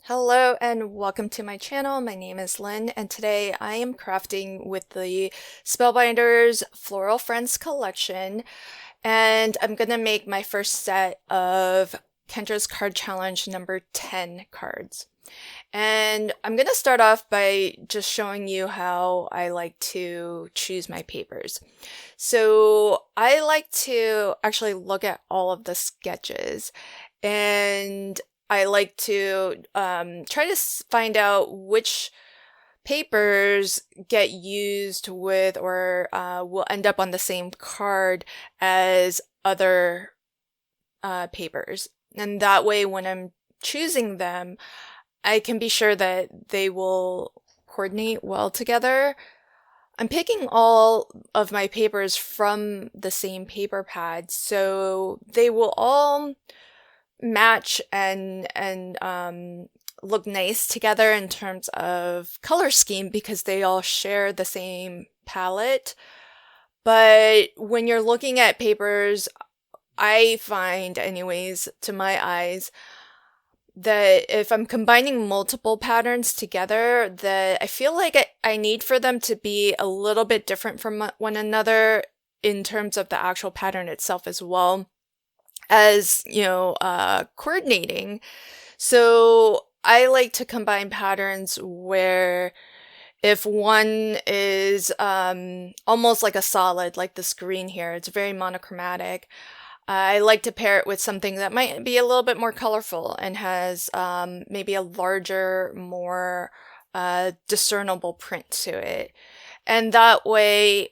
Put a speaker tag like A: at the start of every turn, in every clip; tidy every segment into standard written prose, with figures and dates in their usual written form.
A: Hello and welcome to my channel. My name is Lynn and today I am crafting with the Spellbinders Floral Friends collection, and I'm gonna make my first set of Kendra's Card Challenge number 10 cards. And I'm gonna start off by just showing you how I like to choose my papers. So I like to actually look at all of the sketches, and I like to try to find out which papers get used with or will end up on the same card as other papers. And that way, when I'm choosing them, I can be sure that they will coordinate well together. I'm picking all of my papers from the same paper pad, so they will all match and look nice together in terms of color scheme because they all share the same palette. But when you're looking at papers, I find, anyways, to my eyes, that if I'm combining multiple patterns together, that I feel like I need for them to be a little bit different from one another in terms of the actual pattern itself as well as, coordinating. So I like to combine patterns where if one is almost like a solid, like this green here, it's very monochromatic. I like to pair it with something that might be a little bit more colorful and has maybe a larger, more discernible print to it. And that way,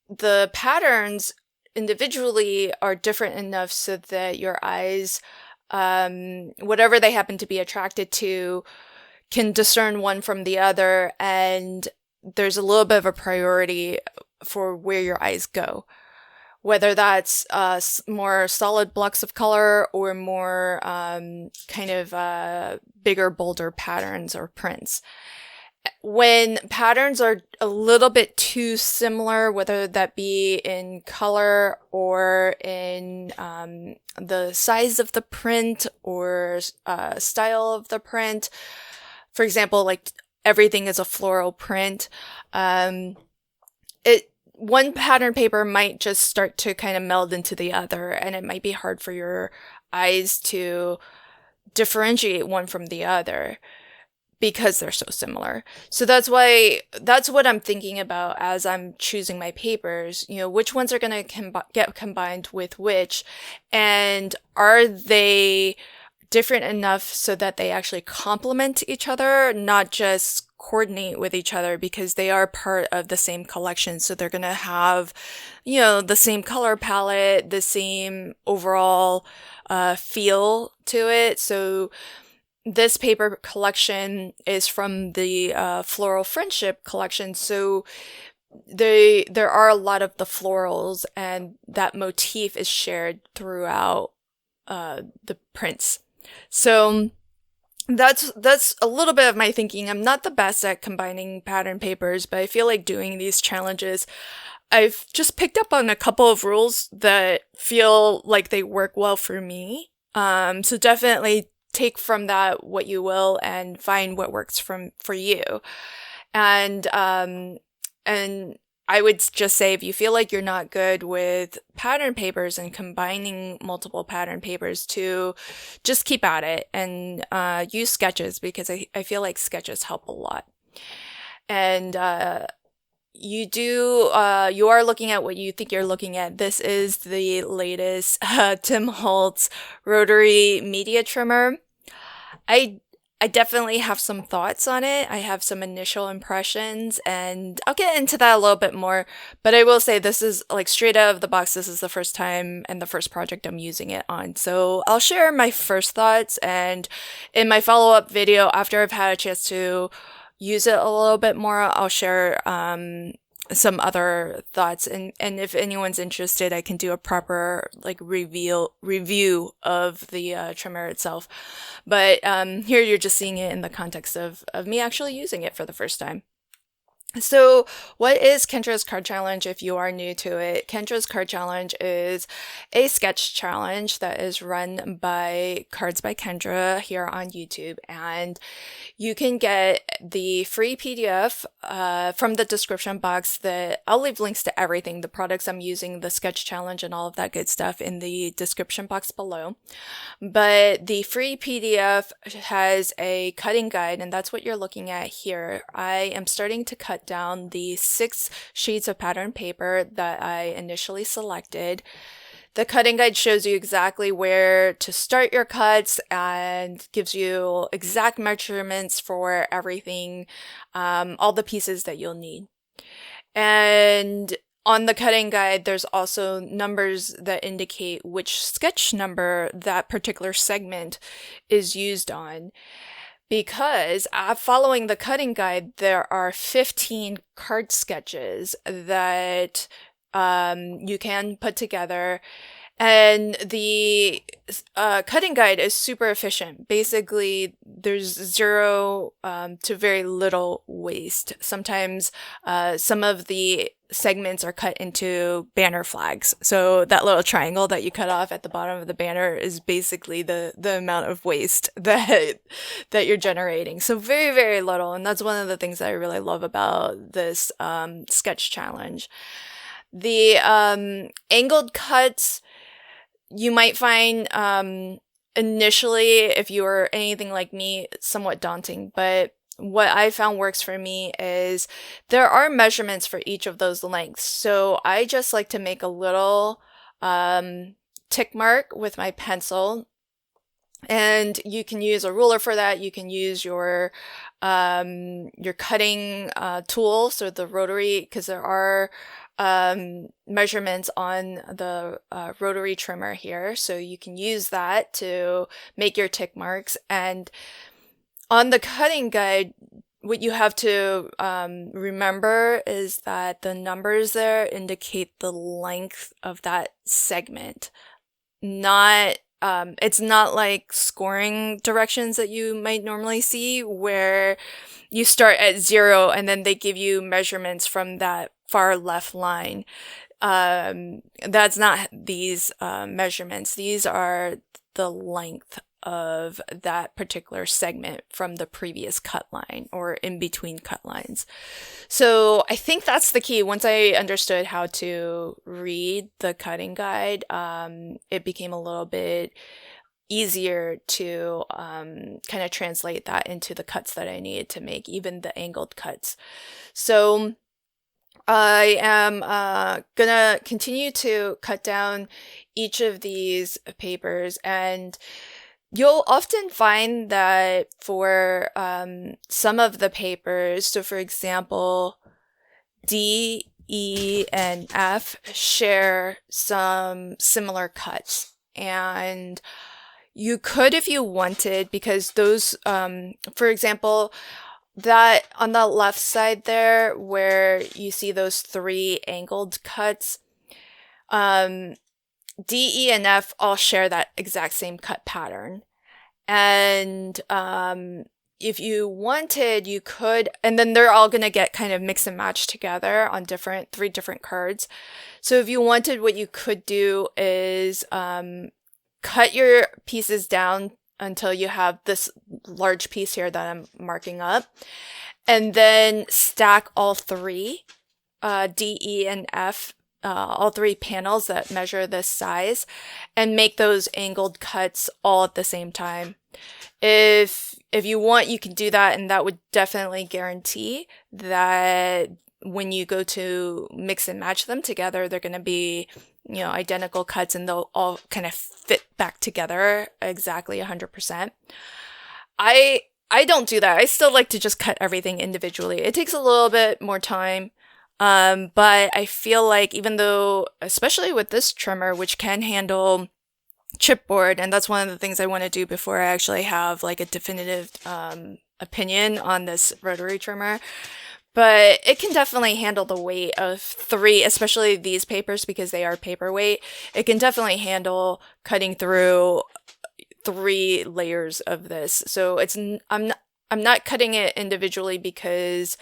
A: the patterns individually are different enough so that your eyes, whatever they happen to be attracted to, can discern one from the other, and there's a little bit of a priority for where your eyes go. Whether that's more solid blocks of color or more bigger, bolder patterns or prints. When patterns are a little bit too similar, whether that be in color or in the size of the print or style of the print, for example, like everything is a floral print, one pattern paper might just start to kind of meld into the other, and it might be hard for your eyes to differentiate one from the other because they're so similar. So that's what I'm thinking about as I'm choosing my papers, which ones are going to get combined with which, and are they different enough so that they actually complement each other, not just coordinate with each other, because they are part of the same collection. So they're going to have, the same color palette, the same overall feel to it. So this paper collection is from the Floral Friendship collection. So there are a lot of the florals, and that motif is shared throughout the prints. So that's a little bit of my thinking. I'm not the best at combining pattern papers, but I feel like doing these challenges, I've just picked up on a couple of rules that feel like they work well for me. So definitely take from that what you will and find what works for you. And I would just say, if you feel like you're not good with pattern papers and combining multiple pattern papers, to just keep at it and use sketches, because I feel like sketches help a lot. And you are looking at what you think you're looking at. This is the latest Tim Holtz Rotary media trimmer. I definitely have some thoughts on it. I have some initial impressions, and I'll get into that a little bit more. But I will say, this is like straight out of the box. This is the first time and the first project I'm using it on. So I'll share my first thoughts, and in my follow-up video, after I've had a chance to use it a little bit more, I'll share some other thoughts, and if anyone's interested, I can do a proper review of the trimmer itself. But here you're just seeing it in the context of me actually using it for the first time. So, what is Kendra's Card Challenge if you are new to it? Kendra's Card Challenge is a sketch challenge that is run by Cards by Kendra here on YouTube. And you can get the free PDF from the description box. I'll leave links to everything, the products I'm using, the sketch challenge, and all of that good stuff in the description box below. But the free PDF has a cutting guide, and that's what you're looking at here. I am starting to cut down the 6 sheets of pattern paper that I initially selected. The cutting guide shows you exactly where to start your cuts and gives you exact measurements for everything, all the pieces that you'll need. And on the cutting guide, there's also numbers that indicate which sketch number that particular segment is used on. Because following the cutting guide, there are 15 card sketches that you can put together. And the cutting guide is super efficient. Basically, there's zero to very little waste. Sometimes some of the segments are cut into banner flags. So that little triangle that you cut off at the bottom of the banner is basically the amount of waste that you're generating. So very, very little. And that's one of the things that I really love about this sketch challenge. The angled cuts, you might find initially, if you were anything like me, somewhat daunting. But what I found works for me is there are measurements for each of those lengths. So I just like to make a little tick mark with my pencil. And you can use a ruler for that. You can use your cutting tool, so the Rotary, because there are measurements on the Rotary trimmer here. So you can use that to make your tick marks. And on the cutting guide, what you have to remember is that the numbers there indicate the length of that segment, not it's not like scoring directions that you might normally see where you start at 0 and then they give you measurements from that far left line. That's not these measurements. These are the length of that particular segment from the previous cut line or in between cut lines. So I think that's the key. Once I understood how to read the cutting guide, it became a little bit easier to kind of translate that into the cuts that I needed to make, even the angled cuts. So I am gonna continue to cut down each of these papers, and you'll often find that for some of the papers, so for example, D, E, and F share some similar cuts. And you could, if you wanted, because those, for example, that on the left side there where you see those 3 angled cuts, D, E, and F all share that exact same cut pattern. And if you wanted, you could, and then they're all going to get kind of mix and match together on 3 different cards. So if you wanted, what you could do is cut your pieces down until you have this large piece here that I'm marking up, and then stack all 3, D, E, and F, all 3 panels that measure this size, and make those angled cuts all at the same time. If you want, you can do that, and that would definitely guarantee that when you go to mix and match them together, they're going to be, identical cuts, and they'll all kind of fit back together exactly 100%. I don't do that. I still like to just cut everything individually. It takes a little bit more time. But I feel like even though, especially with this trimmer, which can handle chipboard, and that's one of the things I want to do before I actually have like a definitive opinion on this rotary trimmer, but it can definitely handle the weight of 3, especially these papers, because they are paperweight. It can definitely handle cutting through 3 layers of this. So I'm not cutting it individually because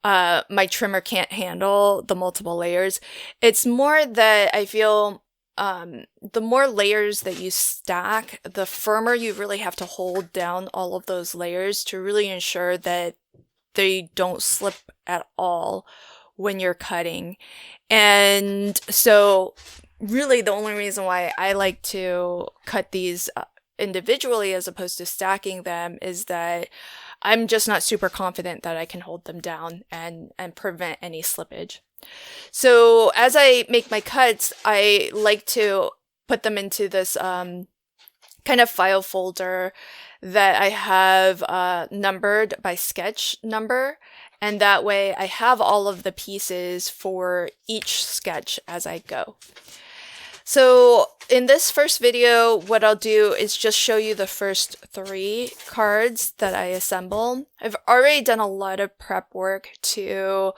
A: my trimmer can't handle the multiple layers. It's more that I feel the more layers that you stack, the firmer you really have to hold down all of those layers to really ensure that they don't slip at all when you're cutting. And so really the only reason why I like to cut these individually as opposed to stacking them is that I'm just not super confident that I can hold them down and prevent any slippage. So as I make my cuts, I like to put them into this kind of file folder that I have numbered by sketch number. And that way I have all of the pieces for each sketch as I go. So in this first video, what I'll do is just show you the first 3 cards that I assemble. I've already done a lot of prep work to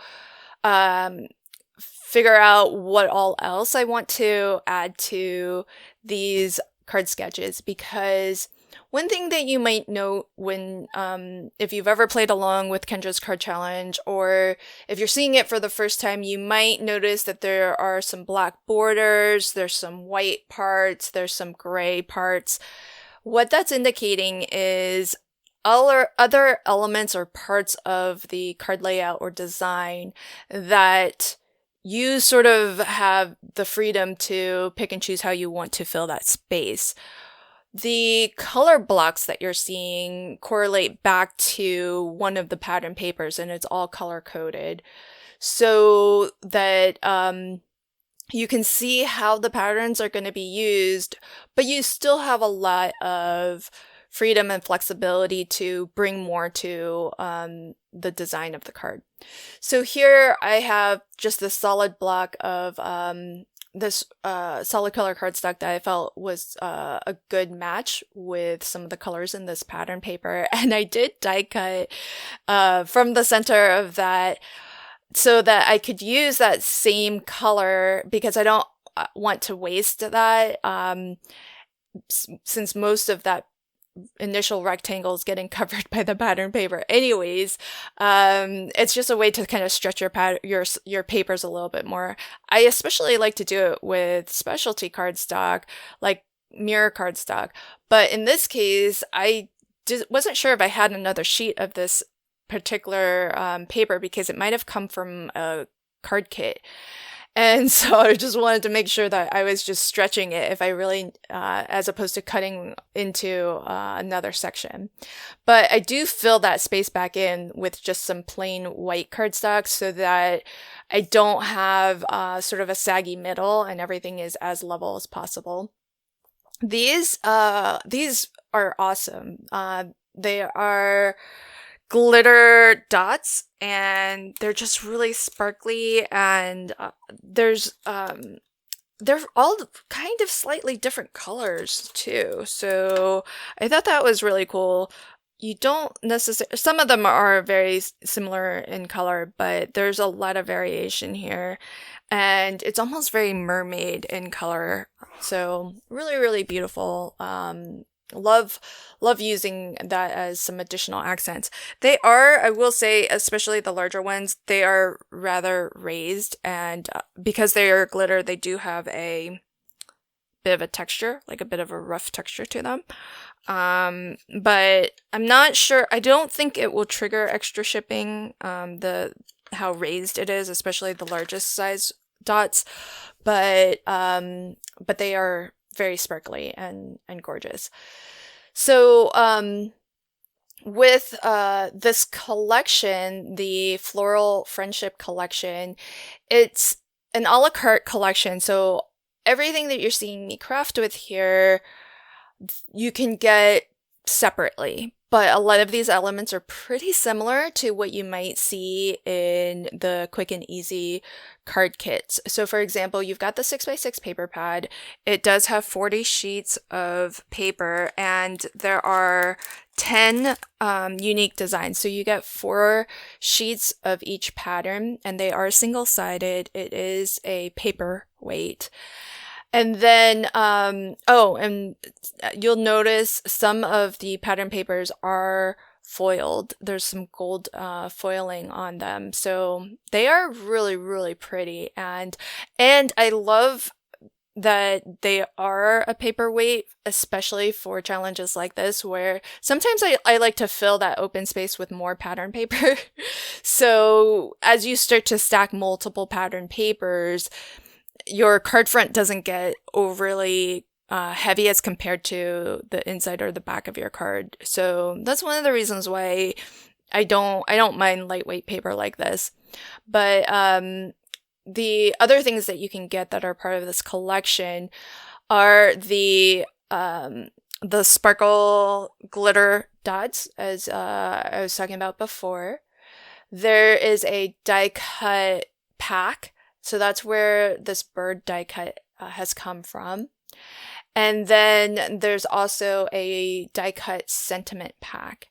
A: figure out what all else I want to add to these card sketches, because one thing that you might note when, if you've ever played along with Kendra's Card Challenge, or if you're seeing it for the first time, you might notice that there are some black borders, there's some white parts, there's some gray parts. What that's indicating is other elements or parts of the card layout or design that you sort of have the freedom to pick and choose how you want to fill that space. The color blocks that you're seeing correlate back to one of the pattern papers, and it's all color coded so that you can see how the patterns are going to be used, but you still have a lot of freedom and flexibility to bring more to the design of the card. So here I have just this solid block of this solid color cardstock that I felt was a good match with some of the colors in this pattern paper. And I did die cut from the center of that so that I could use that same color, because I don't want to waste that since most of that initial rectangle is getting covered by the pattern paper anyways. It's just a way to kind of stretch your papers a little bit more. I especially like to do it with specialty cardstock like mirror cardstock, but in this case I wasn't sure if I had another sheet of this particular paper, because it might have come from a card kit. And so I just wanted to make sure that I was just stretching it if I really, as opposed to cutting into another section. But I do fill that space back in with just some plain white cardstock so that I don't have sort of a saggy middle and everything is as level as possible. These are awesome. They are glitter dots, and they're just really sparkly, and they're all kind of slightly different colors too, so I thought that was really cool. You don't necessarily, some of them are very similar in color, but there's a lot of variation here, and it's almost very mermaid in color, so really, really beautiful. Love using that as some additional accents. They are, I will say, especially the larger ones, they are rather raised, and because they are glitter, they do have a bit of a texture, like a bit of a rough texture to them. But I'm not sure, I don't think it will trigger extra shipping, how raised it is, especially the largest size dots, but they are very sparkly and gorgeous. So with this collection, the Floral Friendship Collection, it's an a la carte collection. So everything that you're seeing me craft with here, you can get separately. But a lot of these elements are pretty similar to what you might see in the quick and easy card kits. So for example, you've got the 6x6 paper pad. It does have 40 sheets of paper, and there are 10 unique designs. So you get 4 sheets of each pattern, and they are single-sided. It is a paper weight. And then, and you'll notice some of the pattern papers are foiled. There's some gold foiling on them. So they are really, really pretty. And I love that they are a paperweight, especially for challenges like this, where sometimes I like to fill that open space with more pattern paper. So as you start to stack multiple pattern papers, your card front doesn't get overly heavy as compared to the inside or the back of your card. So that's one of the reasons why I don't mind lightweight paper like this. But the other things that you can get that are part of this collection are the sparkle glitter dots, as I was talking about before. There is a die cut pack, so that's where this bird die cut has come from. And then there's also a die cut sentiment pack,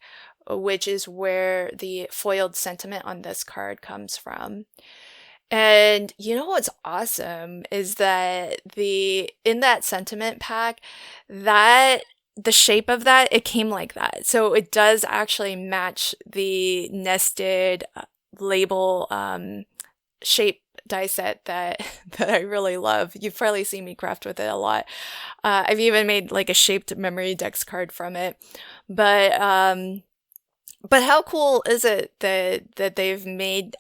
A: which is where the foiled sentiment on this card comes from. And you know what's awesome is that in that sentiment pack, that the shape of that, it came like that. So it does actually match the nested label shape die set that I really love. You've probably seen me craft with it a lot. I've even made like a shaped memory dex card from it. But how cool is it that they've made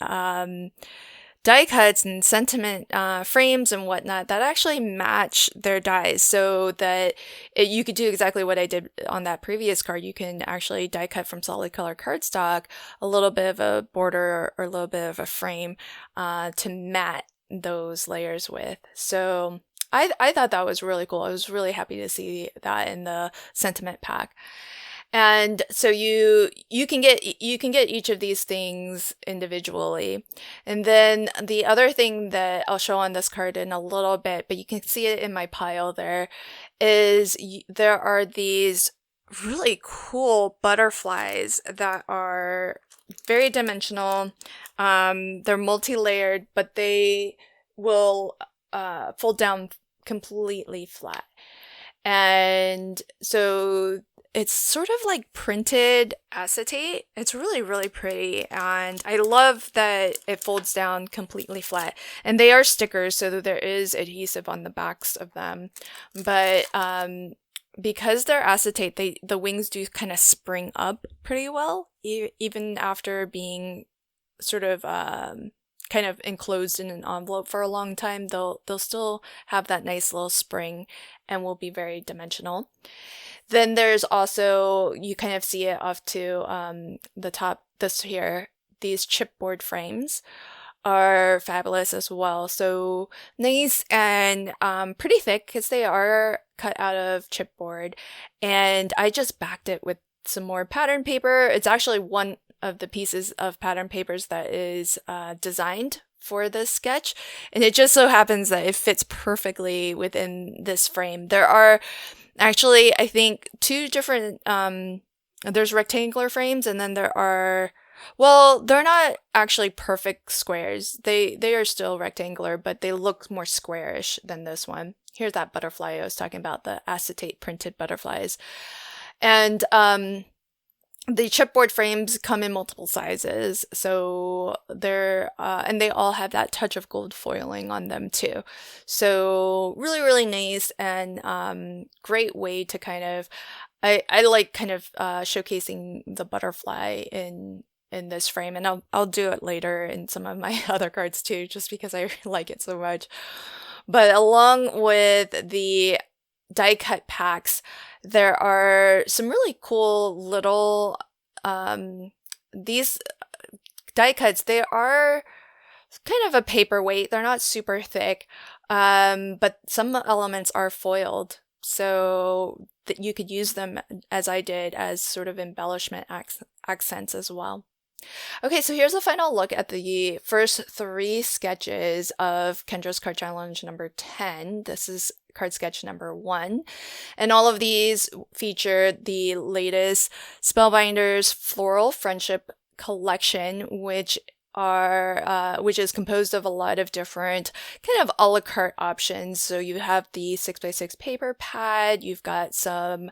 A: die cuts and sentiment frames and whatnot that actually match their dies, so that you could do exactly what I did on that previous card. You can actually die cut from solid color cardstock a little bit of a border or a little bit of a frame to mat those layers with. So I thought that was really cool. I was really happy to see that in the sentiment pack. And so you can get each of these things individually. And then the other thing that I'll show on this card in a little bit, but you can see it in my pile there, is there are these really cool butterflies that are very dimensional. They're multi-layered, but they will fold down completely flat. And so it's sort of like printed acetate. It's really, really pretty. And I love that it folds down completely flat. And they are stickers, so there is adhesive on the backs of them. But because they're acetate, the wings do kind of spring up pretty well, even after being sort of kind of enclosed in an envelope for a long time. They'll still have that nice little spring and will be very dimensional. Then there's also, you kind of see it off to the top, these chipboard frames are fabulous as well. So nice and pretty thick because they are cut out of chipboard. And I just backed it with some more pattern paper. It's actually one of the pieces of pattern papers that is designed for this sketch. And it just so happens that it fits perfectly within this frame. There are actually, I think, two different, there's rectangular frames, and then there are, well, they're not actually perfect squares. They are still rectangular, but they look more squarish than this one. Here's that butterfly I was talking about, the acetate printed butterflies. And the chipboard frames come in multiple sizes, so they're and they all have that touch of gold foiling on them too. So really, really nice and great way to kind of I like kind of showcasing the butterfly in this frame, and I'll do it later in some of my other cards too, just because I like it so much. But along with the die cut packs, there are some really cool little these die cuts. They are kind of a paperweight. They're not super thick, but some elements are foiled, so that you could use them, as I did, as sort of embellishment accents as well. Okay, so here's a final look at the first 3 sketches of Kendra's Card Challenge number 10. This is card sketch number 1. And all of these feature the latest Spellbinders Floral Friendship collection, which are, which is composed of a lot of different kind of a la carte options. So you have the 6x6 paper pad, you've got some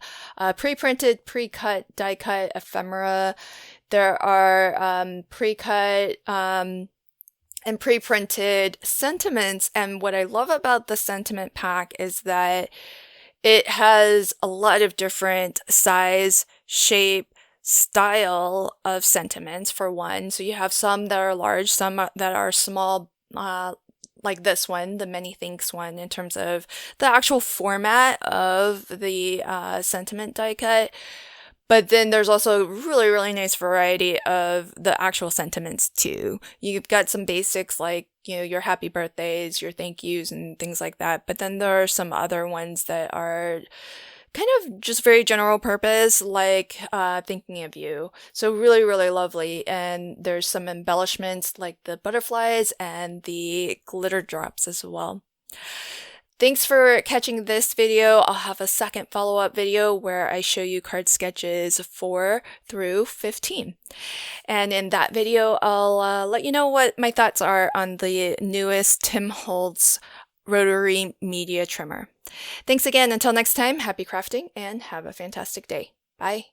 A: pre-printed, pre-cut, die-cut ephemera. There are pre-cut and pre-printed sentiments. And what I love about the sentiment pack is that it has a lot of different size, shape, style of sentiments for one. So you have some that are large, some that are small, like this one, the Many Thanks one, in terms of the actual format of the sentiment die cut. But then there's also a really, really nice variety of the actual sentiments too. You've got some basics like, your happy birthdays, your thank yous, and things like that. But then there are some other ones that are kind of just very general purpose, like thinking of you. So really, really lovely. And there's some embellishments like the butterflies and the glitter drops as well. Thanks for catching this video. I'll have a second follow-up video where I show you card sketches 4 through 15. And in that video, I'll let you know what my thoughts are on the newest Tim Holtz Rotary Media Trimmer. Thanks again. Until next time, happy crafting and have a fantastic day. Bye.